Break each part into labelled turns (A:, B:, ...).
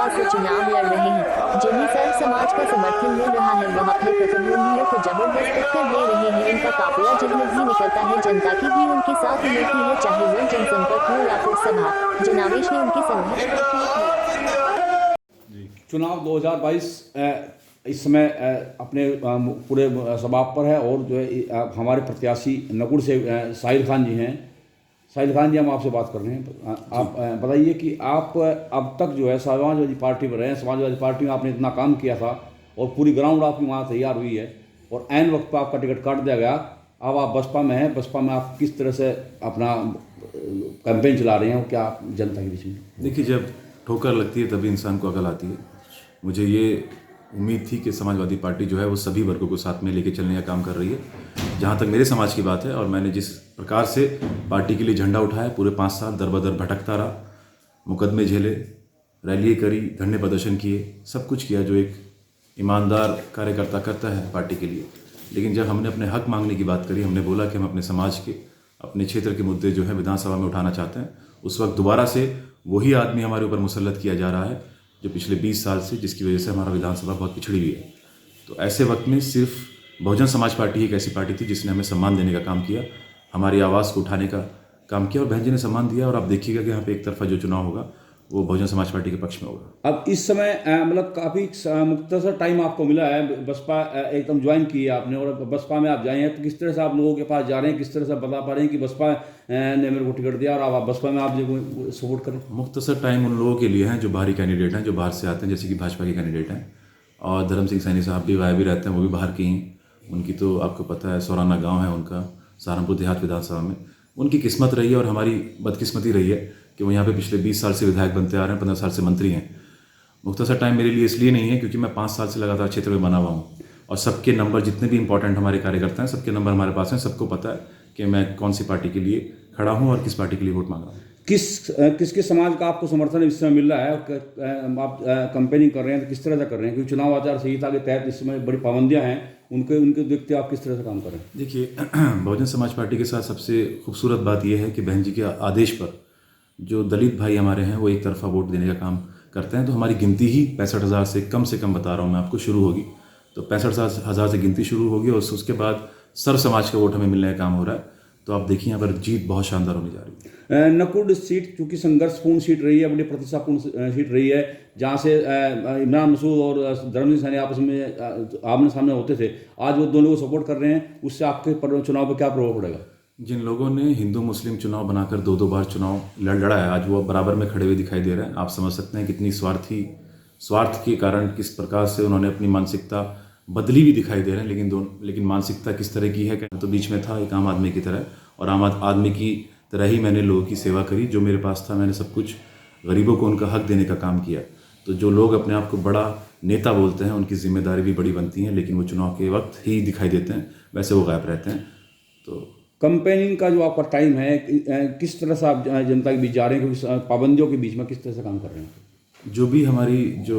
A: बसपा से चुनाव लड़ रहे हैं, जिन्हें सर्व समाज का समर्थन मिल रहा है, वह अपने प्रतिद्वंदियों को जबरदस्त टक्कर दे रहे हैं। इनका काफिला जिनमें भी निकलता है, जनता की भी उनके साथ मिलती है, चाहे वो जनसंपर्क हो या फिर सभा जनावेश ने उनके संघर्ष।
B: चुनाव 2022 इस समय अपने पूरे समाप्त पर है और जो है हमारे प्रत्याशी नकुड़ से साहिल खान जी हैं। साहिल खान जी, हम आपसे बात कर रहे हैं। आप बताइए कि आप अब तक जो है समाजवादी पार्टी में रहे हैं, समाजवादी पार्टी में आपने इतना काम किया था और पूरी ग्राउंड आपकी वहाँ तैयार हुई है और ऐन वक्त पर आपका टिकट काट दिया गया। अब आप बसपा में हैं, बसपा में आप किस तरह से अपना कैंपेन चला रहे हैं और क्या जनता के बीच में?
C: देखिए, जब ठोकर लगती है तभी इंसान को अकल आती है। मुझे ये उम्मीद थी कि समाजवादी पार्टी जो है वो सभी वर्गों को साथ में लेके चलने का काम कर रही है। जहाँ तक मेरे समाज की बात है, और मैंने जिस प्रकार से पार्टी के लिए झंडा उठाया, पूरे 5 साल दर बदर भटकता रहा, मुकदमे झेले, रैली करी, धरने प्रदर्शन किए, सब कुछ किया जो एक ईमानदार कार्यकर्ता करता है पार्टी के लिए। लेकिन जब हमने अपने हक मांगने की बात करी, हमने बोला कि हम अपने समाज के, अपने क्षेत्र के मुद्दे जो है विधानसभा में उठाना चाहते हैं, उस वक्त दोबारा से वही आदमी हमारे ऊपर मुसल्लत किया जा रहा है जो पिछले 20 साल से, जिसकी वजह से हमारा विधानसभा बहुत पिछड़ी हुई है। तो ऐसे वक्त में सिर्फ बहुजन समाज पार्टी एक ऐसी पार्टी थी जिसने हमें सम्मान देने का काम किया, हमारी आवाज़ को उठाने का काम किया, और बहन जी ने सम्मान दिया। और आप देखिएगा कि यहाँ पे एक तरफा जो चुनाव होगा वो बहुजन समाज पार्टी के पक्ष में होगा।
B: अब इस समय मतलब काफ़ी मुख्तसर टाइम आपको मिला है, बसपा एकदम ज्वाइन की है आपने और बसपा में आप जाए हैं, तो किस तरह से आप लोगों के पास जा रहे हैं, किस तरह से बता पा रहे हैं कि बसपा ने मेरे को टिकट दिया और आप बसपा में आप जो सपोर्ट करें?
C: मुख्तसर टाइम उन लोगों के लिए हैं जो बाहरी कैंडिडेट हैं, जो बाहर से आते हैं, जैसे कि भाजपा के कैंडिडेट हैं, और धर्म सिंह सैनी साहब भी भी रहते हैं, वो भी बाहर के हैं। उनकी तो आपको पता है सौराना गाँव है उनका, सहारनपुर देहात विधानसभा में। उनकी किस्मत रही है और हमारी बदकिस्मती रही है कि वो यहाँ पे पिछले 20 साल से विधायक बनते आ रहे हैं, 15 साल से मंत्री हैं। मुख्तसर टाइम मेरे लिए इसलिए नहीं है क्योंकि मैं 5 साल से लगातार क्षेत्र में बना हुआ हूँ और सबके नंबर, जितने भी इंपॉर्टेंट हमारे कार्यकर्ता हैं, सबके नंबर हमारे पास हैं। सबको पता है कि मैं कौन सी पार्टी के लिए खड़ा हूँ और किस पार्टी के लिए वोट मांग रहा हूँ।
B: किसके समाज का आपको समर्थन इस समय मिल रहा है? आप कंपेनिंग कर रहे हैं तो किस तरह से कर रहे हैं, क्योंकि चुनाव आचार संहिता के तहत इस समय बड़ी पाबंदियां हैं, उनके देखते आप किस तरह से काम कर रहे हैं?
C: देखिए, बहुजन समाज पार्टी के साथ सबसे खूबसूरत बात यह है कि बहन जी के आदेश पर जो दलित भाई हमारे हैं वो एक तरफा वोट देने का काम करते हैं। तो हमारी गिनती ही 65,000 से कम बता रहा हूँ मैं आपको, शुरू होगी। तो 65,000 से गिनती शुरू होगी और उसके बाद सर्व समाज का वोट हमें मिलने का काम हो रहा है। तो आप देखिए यहाँ पर जीत बहुत शानदार होने जा रही है।
B: नकुड़ सीट चूँकि संघर्षपूर्ण सीट रही है, बड़ी प्रतिष्ठापूर्ण सीट रही है, जहाँ से इमरान मसूद और धर्म सिंह सैनी आपस में आमने सामने होते थे, आज वो दोनों को सपोर्ट कर रहे हैं, उससे आपके चुनाव पर क्या प्रभाव पड़ेगा?
C: जिन लोगों ने हिंदू मुस्लिम चुनाव बनाकर 2-2 बार चुनाव लड़ा है, आज वो बराबर में खड़े हुए दिखाई दे रहे हैं। आप समझ सकते हैं कितनी स्वार्थ के कारण किस प्रकार से उन्होंने अपनी मानसिकता बदली भी दिखाई दे रहे हैं। लेकिन मानसिकता किस तरह की है, तो बीच में था एक आम आदमी की तरह, और आम आदमी की तरह ही मैंने लोगों की सेवा करी। जो मेरे पास था मैंने सब कुछ गरीबों को उनका हक देने का काम किया। तो जो लोग अपने आप को बड़ा नेता बोलते हैं, उनकी जिम्मेदारी भी बड़ी बनती है, लेकिन वो चुनाव के वक्त ही दिखाई देते हैं, वैसे वो गायब रहते हैं। तो
B: कंपेनिंग का जो आपका टाइम है, किस तरह से आप जनता के बीच जा रहे हैं, क्योंकि पाबंदियों के बीच में किस तरह से काम कर रहे हैं?
C: जो भी हमारी जो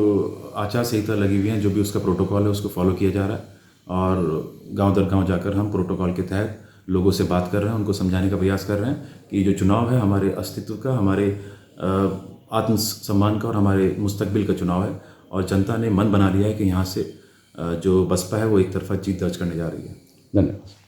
C: आचार संहिता लगी हुई है, जो भी उसका प्रोटोकॉल है, उसको फॉलो किया जा रहा है। और गांव दर गांव जाकर हम प्रोटोकॉल के तहत लोगों से बात कर रहे हैं, उनको समझाने का प्रयास कर रहे हैं कि जो चुनाव है हमारे अस्तित्व का, हमारे आत्मसम्मान का और हमारे मुस्तकबिल का चुनाव है। और जनता ने मन बना लिया है कि यहाँ से जो बसपा है वो एक तरफा जीत दर्ज करने जा रही है।
B: धन्यवाद।